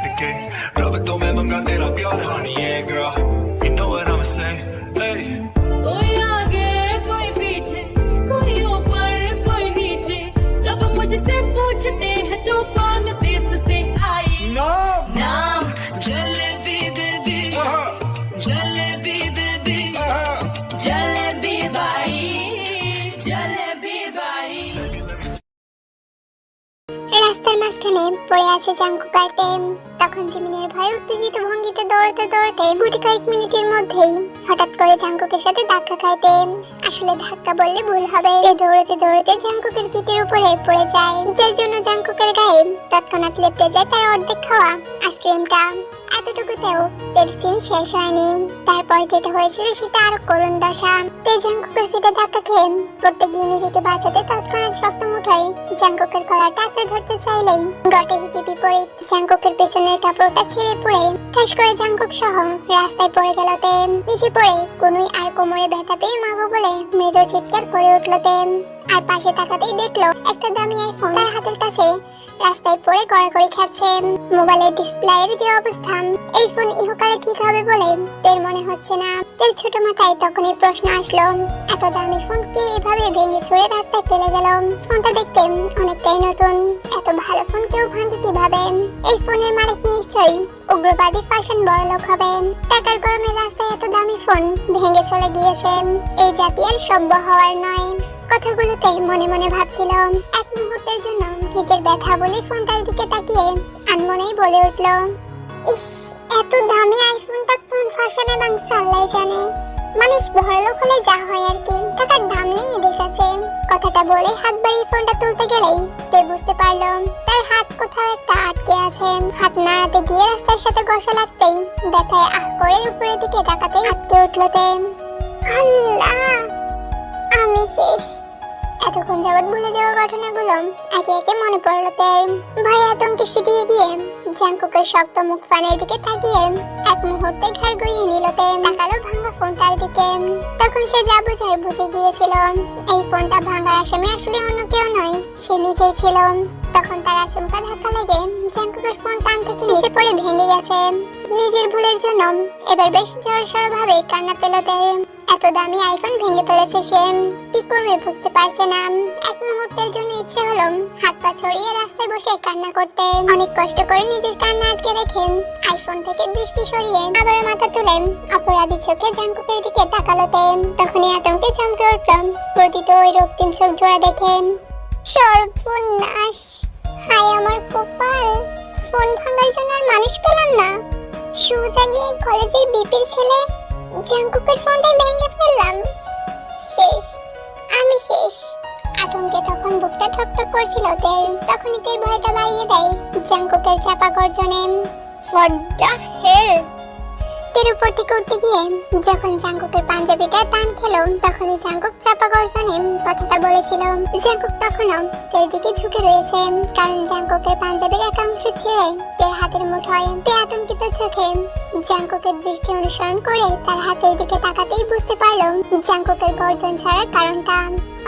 टके रब तो मैं मंगा तेरा प्यार honey yeah girl you know what I'ma say hey कोई आगे कोई पीछे कोई ऊपर कोई नीचे सब मुझसे पूछते हैं तू कौन देश से आई नाम jalebi baby jalebi baby jalebi by jalebi by রাস্তার মাঝখানে পড়ে আছে জাঙ্কুক আর টেম। তখন জিমিনের ভয়ে উত্তেজিত ভঙ্গিতে দৌড়াতে দৌড়াতে গুটি কয়েক মিনিটের মধ্যেই হঠাৎ করে জাঙ্কুকের সাথে ধাক্কা খায় টেম। আসলে ধাক্কা বললে ভুল হবে, দৌড়াতে দৌড়াতে জাঙ্কুকের পিঠের উপরে পড়ে যায়, যার জন্য জাঙ্কুকের গায়ে তৎক্ষণাৎ লেপটে যায় তার অর্ধেক খাওয়া আইসক্রিমটা। এতটুকুতেও তের সিন শেষ হয়নি, তারপর যেটা হয়েছিল সেটা আরো করুণ দশা। তে জাঙ্কুকের পিঠে ধাক্কা খেয়ে পড়তে গিয়ে নিজেকে বাঁচাতে তৎক্ষণাৎ শক্ত মুঠোয় জাঙ্কুকের গলাটা আঁকড়ে ধরতে চাইলেই ঘটে হিতে বিপরীত। জাঙ্কুকের পেছনের কাপড়টা ছিঁড়ে পড়ে ঠাস করে জাঙ্কুক সহ রাস্তায় পড়ে গেল তে। নিচে পড়ে কোনোই আর কোমরে ব্যথা পেয়ে মাগো বলে মৃদু চিৎকার করে উঠল তে। আর পাশে তাকাতেই দেখলো একটা দামি আইফোন তার হাতের কাছে রাস্তায় পড়ে গড়াগড়ি খাচ্ছে। মোবাইলের ডিসপ্লের যে অবস্থা, এই ফোন ইহকালে ঠিক হবে বলে তের মনে হচ্ছে না। তের ছোট মাথায় তখনই প্রশ্ন আসলো, এত দামি ফোন কে এভাবে ভেঙে ছুঁড়ে রাস্তায় ফেলে গেল? ফোনটা দেখতে অনেকটাই নতুন, এত ভালো ফোন কেউ ভাঙে কিভাবে? এই ফোনের মালিক নিশ্চয়ই উগ্রবাদী ফ্যাশন বড়লোক হবে। টাকার গরমে রাস্তায় এত দামি ফোন ভেঙে চলে গিয়েছে, এই জাতি আর সভ্য হওয়ার নয়। কথাগুলোতে মনে মনে ভাবছিল। এক মুহূর্তের জন্য নিজের ব্যথা বলে ফোনটার দিকে তাকিয়ে আনমনেই বলে উঠল, ইস, এত দামি আইফোনটা কোন ফ্যাশনে ভাঙছে আল্লাহ জানে। মানুষ বড়লোক হলে যা হয় আর কি, টাকার দাম নেই এদের কাছে। কথাটা বলে হাত বাড়িয়ে ফোনটা তুলতে গেলেই তে বুঝতে পারলো তার হাত কোথাও একটা আটকে আছে। হাত নাড়াতে গিয়ে রাস্তার সাথে ঘষা লাগতেই ব্যথায় আহ করে উপরের দিকে তাকাতেই আটকে উঠল তে। আল্লাহ, আমি শেষ। এতক্ষণ যাবৎ ভুলে যাওয়া ঘটনাগুলো একে একে মনে পড়ল তের। ভয় আতঙ্কে সিটিয়ে দিয়ে জাঙ্কুকের শক্ত মুখ ফানের দিকে তাকিয়ে এক মুহূর্তে ঘাড় গড়িয়ে নিল তে। তাকালো ভাঙা ফোনটার দিকে। তখন সে যা বুঝার বুঝে গিয়েছিল, এই ফোনটা ভাঙার আসামি আসলে অন্য কেউ নয়, সে নিজেই ছিল। তখন তার আচমকা ধাক্কা লেগে জাঙ্কুকের ফোন টান থেকে নিচে পড়ে ভেঙে গেছে। নিজের ভুলের জন্য এবার বেশ জোরসোর ভাবে কান্না পেল তের। এত দামি আইফোন ভেঙে ফেলেছে সে, কি করবে বুঝতে পারছে না। এক মুহূর্তের জন্য ইচ্ছে হলো হাত পা ছড়িয়ে রাস্তায় বসে কান্না করতে। অনেক কষ্ট করে নিজের কান্না আটকে রেখে আইফোন থেকে দৃষ্টি সরিয়ে আবার মাথা তুলে অপরাধী চোখে জাঙ্কুকের দিকে তাকালো তে। তখনই আতঙ্কে চমকে উঠল প্রতিত ওই রক্তিম চোখ জোড়া দেখে। সর্বনাশ, হায় আমার কপাল, ফোন ভাঙার জন্য আর মানুষ পেলাম না। সোজা গিয়ে কলেজের বিপির ছেলে জাঙ্কুকের ফোনটা ভেঙে ফেললাম। শেষ, আমি শেষ। আতঙ্কে তখন বুকটা ঠকঠক করছিল তের। তখনই তের ভয়টা বাড়িয়ে দেয় জাঙ্কুকের চাপা গর্জনে। What the hell! তের উপর থেকে উঠতে গিয়ে যখন জাঙ্কুকের পাঞ্জাবিটা টান খেলো, তখনই জাঙ্কুক চাপা গর্জনে কথাটা বলেছিল। জাঙ্কুক তখনও তের দিকে ঝুঁকে রয়েছে, কারণ জাঙ্কুকের পাঞ্জাবির একাংশ ছেড়ে তের হাতের মুঠোয়। তে আতঙ্কিত চোখে জাঙ্কুকের দৃষ্টি অনুসরণ করে তার হাতের দিকে তাকাতেই বুঝতে পারলো জাঙ্কুকের গর্জন ছাড়ার কারণটা।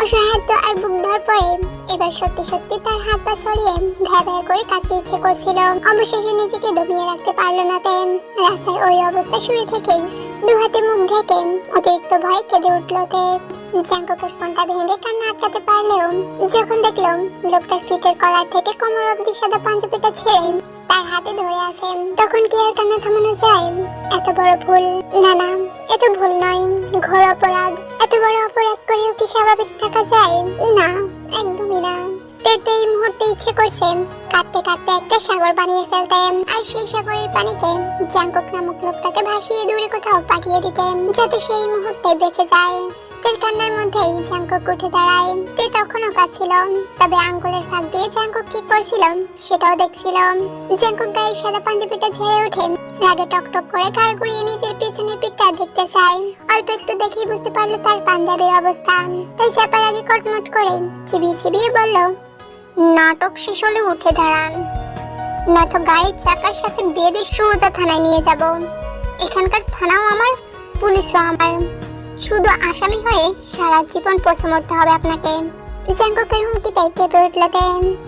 অসহায়ত্ব আর বুক ধর পড়ে এবার সত্যি সত্যি তার হাত পা ছড়িয়ে ভ্যা ভ্যা করে কাঁদতে ইচ্ছে করছিল। অবশেষে নিজেকে দমিয়ে রাখতে পারলো না তে। রাস্তায় ওই অবস্থায় শুয়ে থেকেই দু হাতে মুখ ঢেকে অতিরিক্ত ভয়ে কেঁদে উঠল তে। জাঙ্কুকের ফোনটা ভেঙে কান্না আটকাতে পারলেও যখন দেখলো লোকটার ফিটের কলার থেকে কোমর অবধি সাদা পাঞ্জাবিটা ছেড়ে তার হাতে ধরে আছে, তখন কি আর কান্না থামানো যায়? এত বড় ভুল, না না, এত ভুল নয়, ঘোর অপরাধ। এত বড় অপরাধ করেও কি স্বাভাবিক থাকা যায়? না, একদমই না। তের তো এই মুহূর্তে ইচ্ছে করছে কাঁদতে কাঁদতে একটা সাগর বানিয়ে ফেলতে, আর সেই সাগরের পানিতে জাঙ্কুক নামক লোকটাকে ভাসিয়ে দূরে কোথাও পাঠিয়ে দিতে, যাতে সেই মুহূর্তে বেঁচে যায়। তের কান্নার মধ্যেই জাঙ্কুক উঠে দাঁড়ায়। তে তখনও কাঁদছিল, তবে আঙ্গুলের ফাঁক দিয়ে জাঙ্কুক কি করছিল সেটাও দেখছিল। জাঙ্কুক গায়ের সাদা পাঞ্জাবিটা ঝেড়ে ওঠে, রাগে টকটক করে ঘাড় ঘুরিয়ে নিজের পিছনের পিঠটা দেখতে চায়। অল্প একটু দেখেই বুঝতে পারলো তার পাঞ্জাবির অবস্থা, তাই চাপার আগে কটমট করে চিবিয়ে চিবিয়ে বলল, নাটক শেষ হলে উঠে দাঁড়ান, নয়তো গাড়ির চাকার সাথে বেঁধে সোজা থানায় নিয়ে যাব। এখানকার থানাও আমার, পুলিশও আমার। শুধু আসামি হয়ে সারা জীবন পচে মরতে হবে আপনাকে। জাঙ্কুকের হুমকিতে কেঁপে উঠল তে।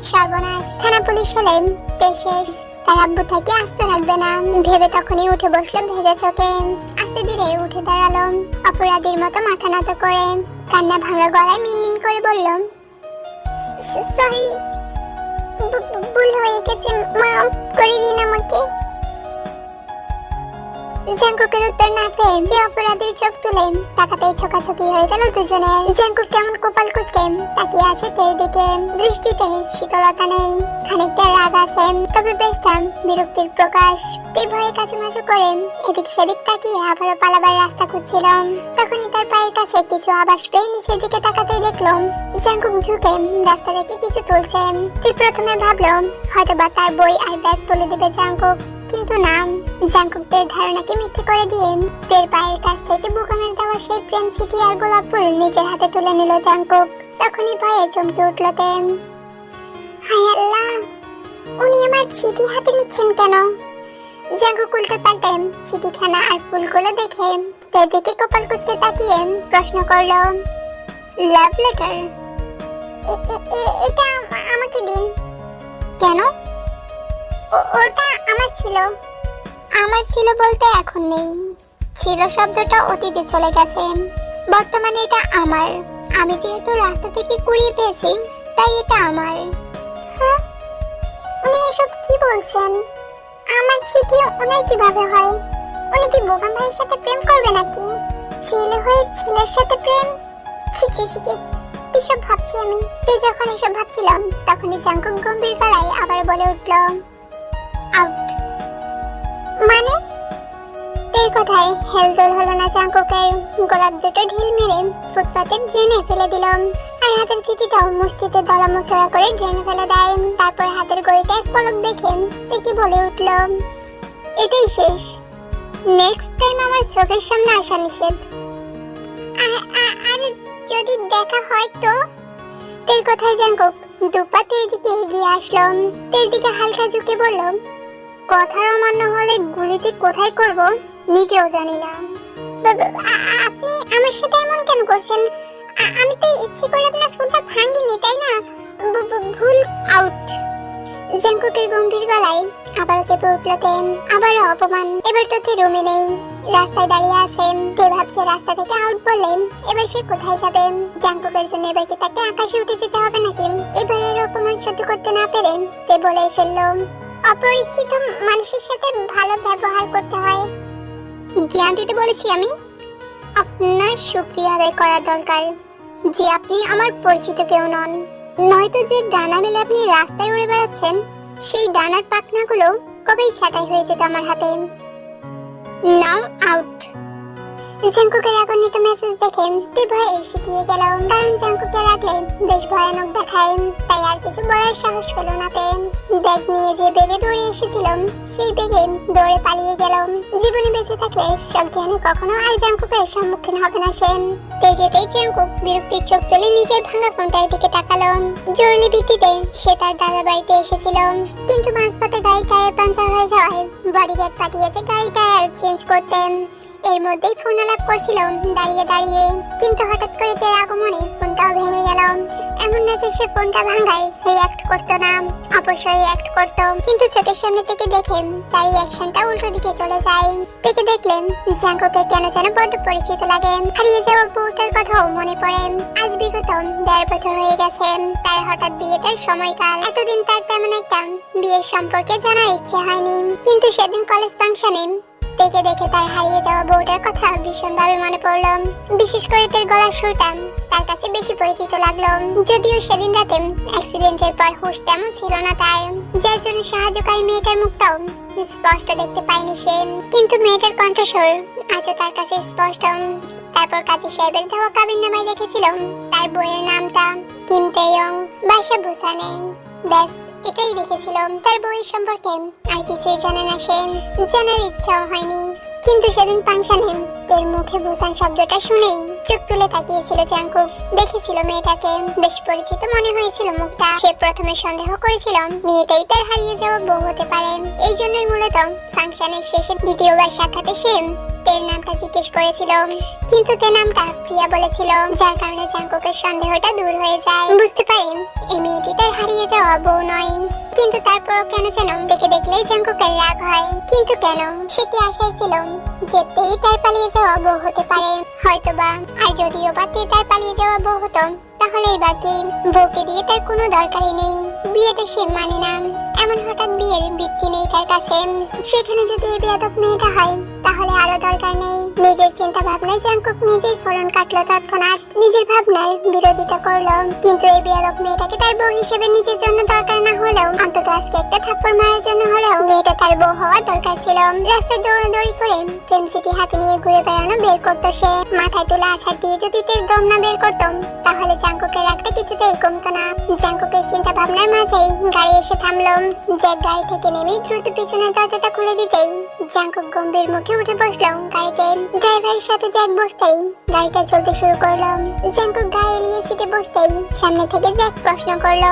সর্বনাশ, থানা পুলিশ হলে তে শেষ। তার আব্বু তাকে আস্ত রাখবে না ভেবে তখনই উঠে বসলো ভেজা চোখে। আস্তে ধীরে উঠে দাঁড়ালো, অপরাধীর মতো মাথা নত করে কান্না ভাঙা গলায় মিনমিন করে বলল, সরি, ভুল হয়ে গেছে, মাফ করে দিন আমাকে। জাঙ্কুকের উত্তর না পেয়ে যে অপরাধীর চোখ তুলে তাকাতেই ছোকাছুকি হয়ে গেল দুজনের। জাঙ্কুক কেমন কপাল কুঁচকে তাকিয়ে আছে তের দিকে, দৃষ্টিতে শীতলতা নেই, খানিকটা রাগ আছে, তবে বেশটা বিরক্তির প্রকাশ। তীর ভয়ে কাচুমাচু করে এদিক সেদিক তাকিয়ে আবারও পালাবার রাস্তা খুঁজছিল। তখনই তার পায়ের কাছে কিছু আভাস পেয়ে নিচের দিকে তাকাতেই দেখলো জাঙ্কুক ঝুঁকে রাস্তা থেকে কিছু তুলছে। তীর প্রথমে ভাবলো হয়তোবা তার বই আর ব্যাগ তুলে দেবে জাঙ্কুক, কিন্তু না, জাঙ্কুকদের ধারণাকে মিথ্যে করে দিয়ে তের পায়ের কাছ থেকে বুকামের দেওয়া সেই প্রেম চিঠি আর গোলাপ ফুল নিজের হাতে তুলে নিল জাঙ্কুক। তখনই ভয়ে চমকে উঠল তে। হায় আল্লাহ, উনি আমার চিঠি হাতে নিচ্ছেন কেন? জাঙ্কুক উল্টে পাল্টে চিঠিখানা আর ফুলগুলো দেখে তের দিকে কপাল কুঁচকে তাকিয়ে প্রশ্ন করলো, লাভ লেটার? এটা আমাকে দিন। কেন? ওটা আমার ছিল। আমার ছিল বলতে এখন নেই, ছিল শব্দটা অতীতে চলে গেছে, বর্তমানে এটা আমার। আমি যেহেতু রাস্তা থেকে কুড়িয়ে পেয়েছি তাই এটা আমার। হ্যাঁ, উনি এসব কি বলছেন? আমার চিঠি ওনার কিভাবে হয়? উনি কি বোগাম ভাইয়ের সাথে প্রেম করবে নাকি? ছেলে হয়ে ছেলের সাথে প্রেম? ছি ছি ছি, এসব ভাবছি আমি। যখন এসব ভাবছিলাম তখনই জাঙ্কুক গম্ভীর গলায় আবার বলে উঠল, আউট। মানে? এর কথায় হেলদোল হলো না জাঙ্কুকের। গোলাপ দুটো ঢিল মেরে ফুটপাতে ড্রেনে ফেলে দিলাম, আর হাতের চিঠিটাও মুষ্টিতে দলা মোচড়া করে ড্রেনে ফেলে দেয়। তারপর হাতের ঘড়িটা এক পলক দেখে দেখে বলে উঠল, এটাই শেষ, নেক্সট টাইম আমার চোখের সামনে আসা নিষেধ। আর যদি দেখা হয় তো? তের কথায় জাঙ্কুক দুপা তের দিকে এগিয়ে আসলো। তের দিকে হালকা ঝুঁকে বলল, কথার অমান্য হলে গুলি যে কোথায় করব নিজেও জানি না। আপনি আমার সাথে এমন কেন করছেন? আমি তো ইচ্ছে করে আপনার ফোনটা ভাঙিনি, তাই না? ভুল। আউট। জাঙ্কুকের গম্ভীর গলায় আবারও কেঁপে উঠল তে। আবারও অপমান। এবার তো তে রুমে নেই, রাস্তায় দাঁড়িয়ে আছে। তে ভাবছে রাস্তা থেকে আউট বললে এবার সে কোথায় যাবে? জাঙ্কুকের জন্য এবার কি তাকে আকাশে উঠে যেতে হবে নাকি? এবারের অপমান সহ্য করতে না পেরে তে বলেই ফেললো, অপরিচিত মানুষের সাথে ভালো ব্যবহার করতে হয়। জ্ঞান দিতে বলেছি আমি? আপনার শুকরিয়া আদায় করা দরকার যে আপনি আমার পরিচিত কেউ নন, নয়তো যে ডানা মেলে আপনি রাস্তায় উড়ে বেড়াচ্ছেন সেই ডানার পাখনাগুলো কবেই ছাঁটাই হয়ে যেত আমার হাতে। নাও আউট। জাঙ্কুকের আগুনিত মেসেজ দেখে তে ভয়ে শিখিয়ে গেল, কারণ জাঙ্কুকে রাখলে বেশ ভয়ানক দেখায়। তাই আর কিছু বলার সাহস পেল না তে। ব্যাগ নিয়ে যে বেগে দৌড়ে এসেছিলাম সেই বেগে দৌড়ে পালিয়ে গেল। জীবনে বেঁচে থাকলে সজ্ঞানে কখনো আর জাঙ্কুকের সম্মুখীন হবে না সে। তে যেতেই জাঙ্কুক বিরক্তির চোখ তুলে নিজের ভাঙা ফোনটার দিকে তাকালো। জরুরি ভিত্তিতে সে তার দাদা বাড়িতে এসেছিল, কিন্তু মাঝপথে গাড়ি টায়ার পাঞ্চার হয়ে যাওয়ায় বডিগার্ড পাঠিয়েছে গাড়ি টায়ার চেঞ্জ করতে। এর মধ্যেই ফোন আলাপ করছিল দাঁড়িয়ে দাঁড়িয়ে, কিন্তু হঠাৎ করে তের আগমনে ফোনটাও ভেঙে গেল। এমন না যে সে ফোনটা ভাঙায় রিঅ্যাক্ট করতো না, অবশ্যই রিঅ্যাক্ট করতো, কিন্তু চোখের সামনে থেকে দেখে তার রিঅ্যাকশনটা উল্টো দিকে চলে যায়। থেকে দেখলেন জাঙ্কুকে কেন যেন বড্ড পরিচিত লাগে। হারিয়ে যাওয়া বউটার কথাও মনে পড়ে। আজ বিগত 1.5 বছর হয়ে গেছে তার হঠাৎ বিয়েটার সময়কাল। এতদিন তার তেমন একটা বিয়ের সম্পর্কে জানার ইচ্ছে হয়নি, কিন্তু সেদিন কলেজ ফাংশনে দেখে দেখে তার হারিয়ে যাওয়া বউটার কথা ভীষণভাবে মনে পড়লো। বিশেষ করে তার গলার সুরটা তার কাছে বেশি পরিচিত লাগলো। যদিও সেদিন রাতে অ্যাক্সিডেন্টের পর হুঁশ তেমন ছিল না তার, যার জন্য সাহায্যকারী মেয়েটার মুখটাও স্পষ্ট দেখতে পায়নি সে, কিন্তু মেয়েটার কণ্ঠস্বর আজও তার কাছে স্পষ্ট। তারপর কাজী সাহেবের দেওয়া কাবিননামায় দেখেছিল তার বইয়ের নামটা কিম তেয়ং, বাসা বুসানে। ব্যাস এটাই দেখেছিল। তার বইয়ের সম্পর্কে আর কিছুই জানে না সে, জানার ইচ্ছাও হয়নি। কিন্তু সেদিন ফাংশনে তের মুখে বুসান শব্দটা শুনেই চোখ তুলে তাকিয়েছিল জাঙ্কুক। দেখেছিল মেয়েটাকে, বেশ পরিচিত মনে হয়েছিল মুখটা। সে প্রথমে সন্দেহ করেছিল মেয়েটাই তার হারিয়ে যাওয়া বউ হতে পারে। এই জন্যই মূলত ফাংশনের শেষে দ্বিতীয়বার সাক্ষাতে সে তের নামটা জিজ্ঞেস করেছিল, কিন্তু তে নামটা প্রিয়া বলেছিল, যার কারণে জাঙ্কুকের সন্দেহটা দূর হয়ে যায়। বুঝতে পারে এই মেয়েটি তার হারিয়ে যাওয়া বউ নয়, কিন্তু তারপরও কেন যেন দেখে দেখলেই জাঙ্কুকের রাগ হয়। কিন্তু কেন? সে কি আশায় ছিল যে তেই তার পালিয়ে যাওয়া বউ হতে পারে? হয়তোবা। আর যদিও বা তে তার পালিয়ে যাওয়া বউ হতো, তাহলে এবার কি? বউকে দিয়ে তার কোনো দরকারই নেই, বিয়েটা সে মানে না, এমন হঠাৎ বিয়ের বৃত্তি নেই তার কাছে। সেখানে যদি এই বেয়াদব মেয়েটা হয়, তাহলে আরো দরকার নেই। নিজের চিন্তা ভাবনায় জাঙ্কুক নিজেই ফোরন কাটলো তৎক্ষণাৎ, নিজের ভাবনার বিরোধিতা করলো। কিন্তু এই বেয়াদব মেয়েটাকে তার বউ হিসেবে নিজের জন্য দরকার না হলেও অন্তত আজকে একটা থাপ্পড় মারার জন্য হলেও মেয়েটা তার বউ হওয়া দরকার ছিল। রাস্তায় দৌড়াদৌড়ি করে প্রেম চিঠি হাতে নিয়ে ঘুরে বেড়ানো বের করতো সে। মাথায় তোলা আছাড় দিয়ে যদি তের দম না বের করতো, তাহলে জাঙ্কুকের রাগটা কিছুতেই কমতো না। জাঙ্কুকের চিন্তা ভাবনার মাঝেই গাড়ি এসে থামলো। জ্যাক গাড়ি থেকে নেমে দ্রুত পিছনের দরজাটা খুলে দিতেই জাঙ্কুক গম্ভীর মুখে উঠে বসলো গাড়িতে। ড্রাইভারের সাথে জ্যাক বসতেই গাড়িটা চলতে শুরু করলো। জাঙ্কুক গায়ে এলিয়ে সিটে বসতেই সামনে থেকে জ্যাক প্রশ্ন করলো,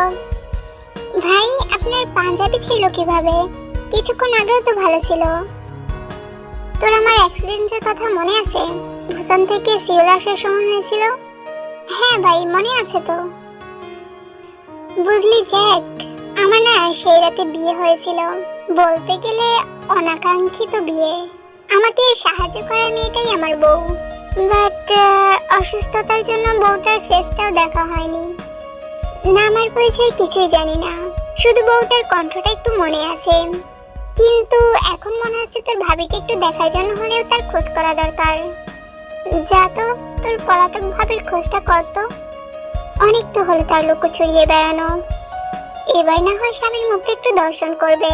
ভাই আপনার পাঞ্জাবি ছিল কিভাবে? কিছুক্ষণ আগেও তো ভালো ছিল। তোর আমার অ্যাক্সিডেন্টের কথা মনে আছে? ভুসান থেকে সিওল আসার সময় হয়েছিল। হ্যাঁ ভাই, মনে আছে তো। বুঝলি জ্যাক, আমার না সেই রাতে বিয়ে হয়েছিল, বলতে গেলে অনাকাঙ্ক্ষিত বিয়ে। আমাকে সাহায্য করার মেয়েটাই আমার বউ, বাট অসুস্থতার জন্য বউটার ফেসটাও দেখা হয়নি। নামের পরিচয় কিছুই জানি না, শুধু বউটার কণ্ঠটা একটু মনে আছে। কিন্তু এখন মনে হচ্ছে তোর ভাবিকে একটু দেখার জন্য হলেও তার খোঁজ করা দরকার। যা তো তোর পলাতক ভাবির খোঁজটা করতো। অনেক তো হলো তার লোক ছড়িয়ে বেড়ানো, এবার না হয় স্বামীর মুখটা একটু দর্শন করবে।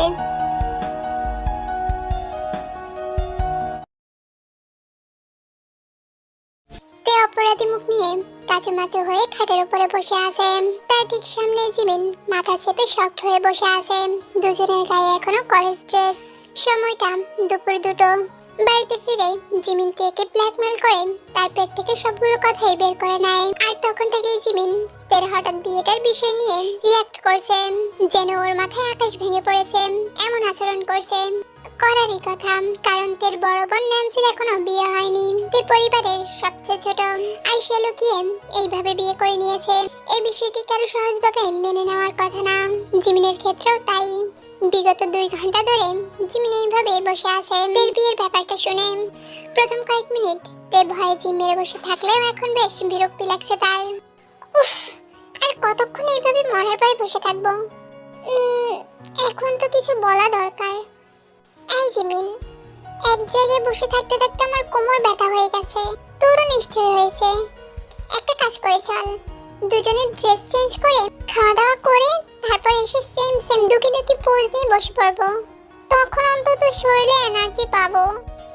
তে অপরাধী মুখ নিয়ে কাচুমাচু হয়ে খাটের উপরে বসে আছে। তার ঠিক সামনে জিমিন মাথা চেপে শক্ত হয়ে বসে আছে। দুজনের গায়ে এখনো কলেজ ড্রেস। সময়টা দুপুর 2টো। বাড়িতে ফিরে জিমিন তেকে ব্ল্যাকমেল করে তার পেট থেকে সবগুলো কথাই বের করে নেয়। আর তখন থেকেই জিমিন তের হঠাৎ বিয়েটার বিষয় নিয়ে রিঅ্যাক্ট করছে, যেন ওর মাথায় আকাশ ভেঙে পড়েছে। এমন আচরণ করছে করারই কথা, কারণ তের বড় বোন ন্যান্সির এখনো বিয়ে হয়নি। তে পরিবারের সবচেয়ে ছোট, আইসা লুকিয়ে এইভাবে বিয়ে করে নিয়েছে। এই বিষয়টি কারো সহজভাবে মেনে নেওয়ার কথা না, জিমিনের ক্ষেত্রেও তাই। বিগত 2 ঘন্টা ধরে জিমিন এইভাবে বসে আছে তের বিয়ের ব্যাপারটা শুনে। প্রথম কয়েক মিনিট তে ভয়ে জিম মেরে বসে থাকলেও এখন বেশ বিরক্তি লাগছে তার। উফ, আর কতক্ষণ এইভাবে মরার ভয়ে বসে থাকবো? এখন তো কিছু বলা দরকার। এই জিমিন, এক জায়গায় বসে থাকতে থাকতে আমার কোমর ব্যথা হয়ে গেছে। তোরও নিশ্চয় হয়েছে। একটা কাজ করে চল, দুজনে ড্রেস চেঞ্জ করে খাওয়া দাওয়া করে তারপর এসে সেম সেম দুকি দুকি পোজ নিয়ে বসে পড়বো, তখন অন্তত শরীরে এনার্জি পাবো।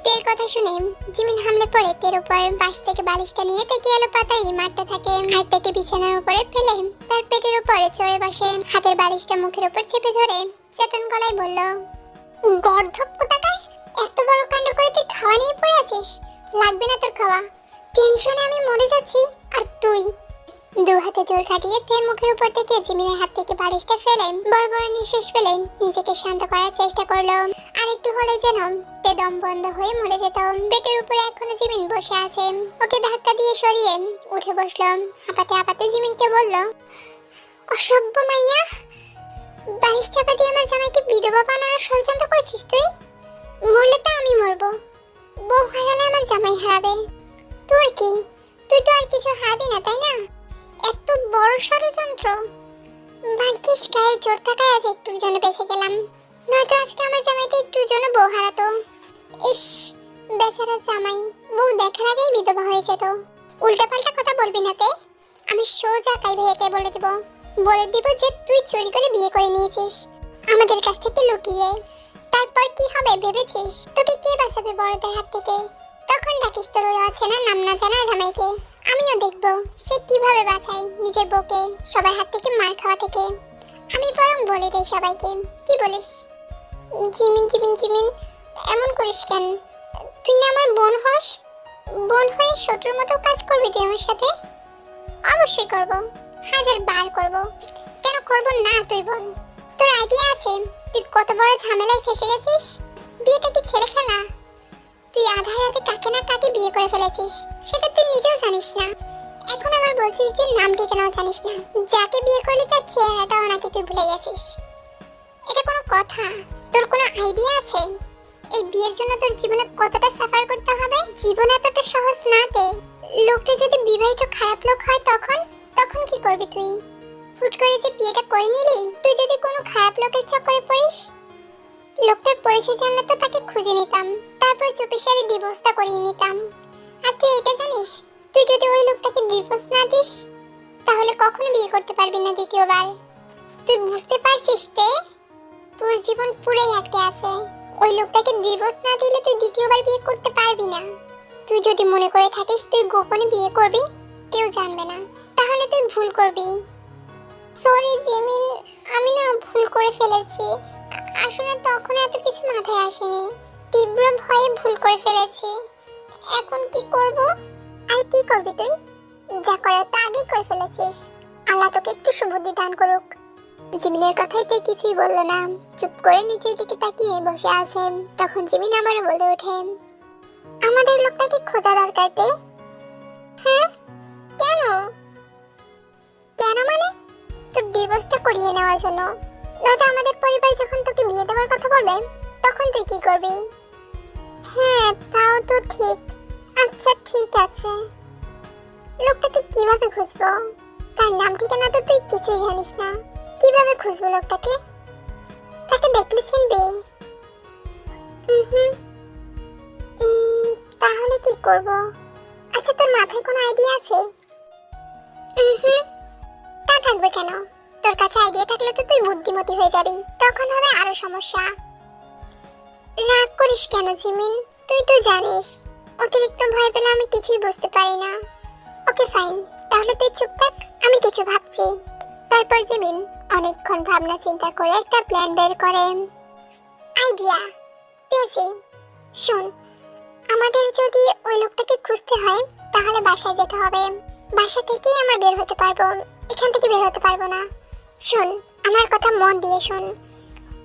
তের কথা শুনে জিমিন হামলে পড়ে তের উপর। বাস থেকে বালিশটা নিয়ে তেকে এলো পাতাই মারতে থাকে, আর তেকে বিছানার উপরে ফেলে তার পেটের উপরে চড়ে বসে। হাতের বালিশটা মুখের উপর চেপে ধরে চেতন গলায় বলল, গর্ধব কোথাকার, এত বড় কাণ্ড করে তুই খাওয়া নিয়ে পড়ে আছিস? লাগবে না তোর খাওয়া, টেনশনে আমি মরে যাচ্ছি। আর তুই? 2 হাতে জোর খাটিয়ে তে মুখের উপর থেকে জিমিনের হাত থেকে বালিশটা ফেলে বড় বড় নিঃশ্বাস ফেলে নিজেকে শান্ত করার চেষ্টা করলো। আর একটু হলে যেন তে দম বন্ধ হয়ে মরে যেত। পেটের উপরে এখনো জিমিন বসে আছে। ওকে ধাক্কা দিয়ে সরিয়ে উঠে বসলো। হাঁপাতে হাঁপাতে জিমিনকে বলল, অসভ্য মাইয়া, বালিশ চাপা দিয়ে আমার জামাইকে বিধবা বানানোর ষড়যন্ত্র করছিস তুই? মরলে তো আমি মরবো, বউ হারালে আমার জামাই হারাবে। তোর কি? তুই তো আর কিছু হারবি না, তাই না? এত বড় ষড়যন্ত্র। ভাগ্যিস গায়ে জোর থাকায় আজ একটুর জন্য বেঁচে গেলাম, নয়তো আজকে আমার জামাইটা একটুর জন্য বউ হারাতো। ইস, বেচারা জামাই বউ দেখার আগেই বিধবা হয়ে যেত। উল্টাপাল্টা কথা বলবি না তে, আমি সোজা তাই ভাইয়াকে বলে দিব যে তুই চুরি করে বিয়ে করে নিয়েছিস আমাদের কাছ থেকে লুকিয়ে। তারপর কি হবে ভেবেছিস? তোকে কে বাঁচাবে বড়দের হাত থেকে? তখন ডাকিস তোর ওই অচেনা নাম না জানা জামাইকে। আমিও দেখবো সে কিভাবে বাঁচায় নিজের বউকে সবার হাত থেকে মার খাওয়া থেকে। আমি বরং বলে দেই সবাইকে। কি বলিস? জিমিন জিমিন জিমিন, এমন করিস কেন? তুই না আমার বোন হস, বোন হয়ে শত্রুর মতো কাজ করবি তুই আমার সাথে? অবশ্যই করব, 1000 বার করব। কেন করব না তুই বল? তোর আইডিয়া আছে তুই কত বড় ঝামেলায় ফেসে গেছিস? বিয়েটা কি ছেলে খেলা? তুই আধা রাতে কাকে না কাকে বিয়ে করে ফেলেছিস সেটা তুই নিজেও জানিস না। এখন আবার বলছিস যে নাম ঠিকানাও জানিস না। যাকে বিয়ে করলি তার চেহারাটাও নাকি তুই ভুলে গেছিস। এটা কোনো কথা? তোর কোনো আইডিয়া আছে এই বিয়ের জন্য তোর জীবনে কতটা সাফার করতে হবে? জীবন এতটা সহজ না তে। লোকটা যদি বিবাহিত খারাপ লোক হয় তখন তখন কি করবি তুই? হুট করে যে বিয়েটা করে নিলি, তুই যদি কোনো খারাপ লোকের চক্করে পড়িস, লোকটার পরিচয় জানলে তো তাকে খুঁজে নিতাম, তারপর চুপি সারে ডিভোর্সটা করিয়ে নিতাম। আর তুই এটা জানিস, তুই যদি ওই লোকটাকে ডিভোর্স না দিস তাহলে কখনো বিয়ে করতে পারবি না দ্বিতীয়বার। তুই বুঝতে পারছিস তে? তোর জীবন পুরোই আটকে আছে। ওই লোকটাকে ডিভোর্স না দিলে তুই দ্বিতীয়বার বিয়ে করতে পারবি না। তুই যদি মনে করে থাকিস তুই গোপনে বিয়ে করবি, কেউ জানবে না, তাহলে তুই ভুল করবি। সরি জিমিন, আমি না ভুল করে ফেলেছি। আসলে তখন এত কিছু মাথায় আসেনি, তীব্র ভয়ে ভুল করে ফেলেছি। এখন কি করব? আর কি করবি তুই? যা করার তা আগেই করে ফেলেছিস। আল্লাহ তোকে একটু সুবুদ্ধি দান করুক। জিমিনের কথাই তুই কিছুই বললো না, চুপ করে নিচের দিকে তাকিয়ে বসে আছে। তখন জিমিন আবারও বলে ওঠে, আমাদের লোকটাকে খোঁজা দরকার তে। হ্যাঁ কেন? কেন মানে? তোর ডিভোর্সটা করিয়ে নেওয়ার জন্য। নয়তো আমাদের পরিবার যখন তোকে বিয়ে দেওয়ার কথা বলবে তখন তুই কি করবি? হ্যাঁ তাও তো ঠিক। আচ্ছা ঠিক আছে, লোকটাকে কিভাবে খুঁজবো? তার নাম ঠিকানা তো তুই কিছুই জানিস না, কিভাবে খুঁজবো লোকটাকে? তাকে দেখলে চিনবি? তাহলে কি করব? আচ্ছা তোর মাথায় কোনো আইডিয়া আছে? তা থাকবে কেন? তোর কাছে আইডিয়া থাকলে তো তুই বুদ্ধিমতী হয়ে যাবি, তখন হবে আরো সমস্যা। রাগ করিস কেন জিমিন? তুই তো জানিস অতিরিক্ত ভয় পেলে আমি কিছুই বুঝতে পারি না। ওকে ফাইন, তাহলে তুই চুপ থাক, আমি কিছু ভাবছি। তারপর জিমিন অনেকক্ষণ ভাবনা চিন্তা করে একটা প্ল্যান বের করে। আইডিয়া পেয়েছি, শোন, আমাদের যদি ওই লোকটাকে খুঁজতে হয় তাহলে বাসায় যেতে হবে। বাসা থেকেই আমরা বের হতে পারবো, এখান থেকে বের হতে পারবো না। শোন, আমার কথা মন দিয়ে শোন।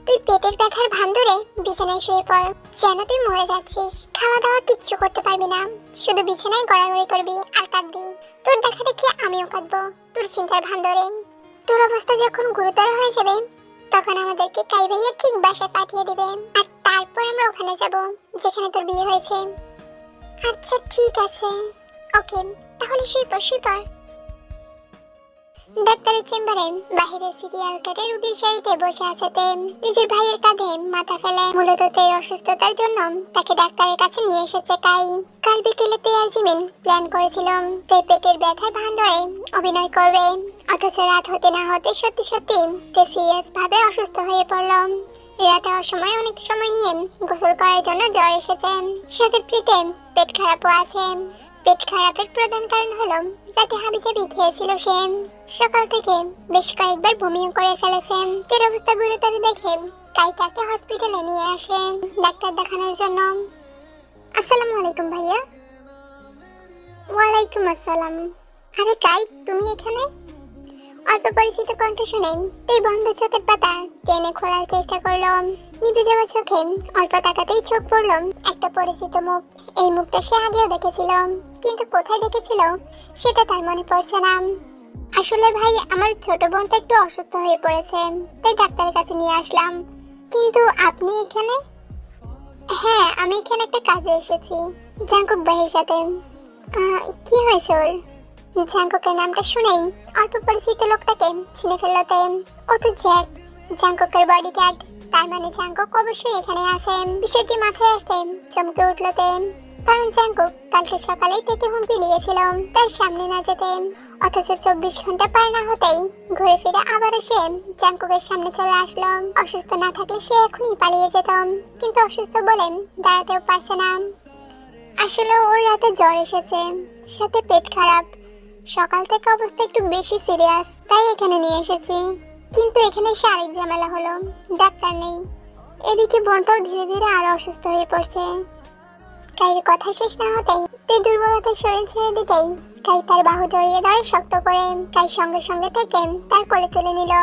তুই পেটের ব্যথার ভান ধরে বিছানায় শুয়ে পড়, যেন তুই মরে যাচ্ছিস। খাওয়া দাওয়া কিচ্ছু করতে পারবি না, শুধু বিছানায় গড়াগড়ি করবি আর কাঁদবি। তোর দেখা দেখে আমিও কাঁদবো তোর চিন্তার ভান ধরে। তোর অবস্থা যখন গুরুতর হয়ে যাবে তখন আমাদেরকে কাই ভাইয়া ঠিক বাসায় পাঠিয়ে দিবে, আর তারপর আমরা ওখানে যাব যেখানে তোর বিয়ে হয়েছে। আচ্ছা ঠিক আছে, ওকে তাহলে শুয়ে পড় শুয়ে পড়। ডাক্তারের চেম্বারে বাহিরে সিরিয়াল কেটে রোগীর সারিতে বসে আছে তে। নিজের ভাইয়ের কাঁধে মাথা ফেলে। মূলত তের অসুস্থতার জন্য তাকে ডাক্তারের কাছে নিয়ে এসেছে কাই। কাল বিকেলে তে আর জিমিন প্ল্যান করেছিলাম তে পেটের ব্যথার ভান ধরে অভিনয় করবে, অথচ রাত হতে না হতে সত্যি সত্যি তে সিরিয়াস ভাবে অসুস্থ হয়ে পড়ল। রাতে অসময় অনেক সময় নিয়ে গোসল করার জন্য জ্বর এসেছে, সাথে পেটে পেট খারাপও আছে। পেট খারাপের প্রধান কারণ হলো রাতে হাবিজাবি খেয়েছিল সে। সকাল থেকে বেশ কয়েকবার বমিও করে ফেলেছে। তের অবস্থা গুরুতর দেখে কাই তাকে হসপিটালে নিয়ে আসে ডাক্তার দেখানোর জন্য। আসসালামু আলাইকুম ভাইয়া। ওয়ালাইকুম আসসালাম। আরে কাই তুমি এখানে? অল্প পরিচিত কণ্ঠ শুনে এই বন্ধ চোখের পাতা টেনে খোলার চেষ্টা করলো। নিভে যাওয়া চোখে অল্প তাকাতেই চোখ পড়লো একটা পরিচিত মুখ। এই মুখটা সে আগেও দেখেছিল, কিন্তু কোথায় দেখেছিল সেটা তার মনে পড়ছে না। আসলে ভাই আমার ছোট বোনটা একটু অসুস্থ হয়ে পড়েছে, তাই ডাক্তারের কাছে নিয়ে আসলাম। কিন্তু আপনি এখানে? হ্যাঁ আমি এখানে একটা কাজে এসেছি জাঙ্কুক ভাইয়ের সাথে। কি হয়েছে ওর? জাঙ্কুকের নামটা শুনেই অল্প পরিচিত লোকটাকে চিনে ফেললো তে। ও তো জ্যাক, জাঙ্কুকের বডিগার্ড। তার মানে জাঙ্কুক অবশ্যই এখানে আছে। বিষয়টি মাথায় আসতে চমকে উঠলো তে, কারণ জাঙ্কুক কালকে সকালেই থেকে হুমকি দিয়েছিল তার সামনে না যেতে। অথচ 24 ঘন্টা পার না হতেই ঘুরে ফিরে আবারও সে জাঙ্কুকের সামনে চলে আসলো। অসুস্থ না থাকলে সে এখনই পালিয়ে যেত, কিন্তু অসুস্থ বলে দাঁড়াতেও পারছে না। আসলে ওর রাতে জ্বর এসেছে, সাথে পেট খারাপ। সকাল থেকে অবস্থা একটু বেশি সিরিয়াস, তাই এখানে নিয়ে এসেছি। কিন্তু এখানে শারীরিক ঝামেলা হলো, ডাক্তার নেই। এদিকে বোনটাও ধীরে ধীরে আরো অসুস্থ হয়ে পড়ছে। কাইয়ের কথা শেষ না হতেই তে দুর্বলতায় শরীর ছেড়ে দিতেই কাই তার বাহু জড়িয়ে ধরে শক্ত করে কাই সঙ্গে সঙ্গে থেকে তার কোলে তুলে নিল।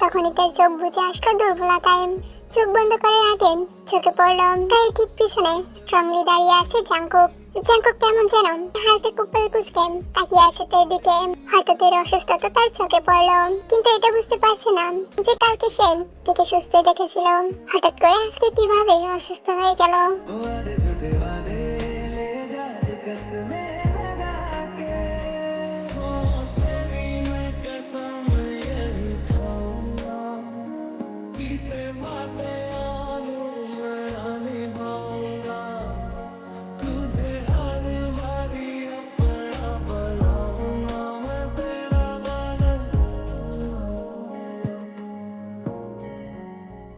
তখনই তার চোখ বুজে আসলো দুর্বলতায়। চোখ বন্ধ করার আগে চোখে পড়ল গাড়ির ঠিক পিছনে স্ট্রংলি দাঁড়িয়ে আছে জাঙ্কুক। জাঙ্কুক কেমন যেন হালকা কুপল কুচকে তাকিয়ে আছে তার দিকে। হয়তো তার অসুস্থতা তার চোখে পড়ল, কিন্তু এটা বুঝতে পারছে না যে কালকে সে তাকে সুস্থ দেখেছিল, হঠাৎ করে আজকে কিভাবে অসুস্থ হয়ে গেল।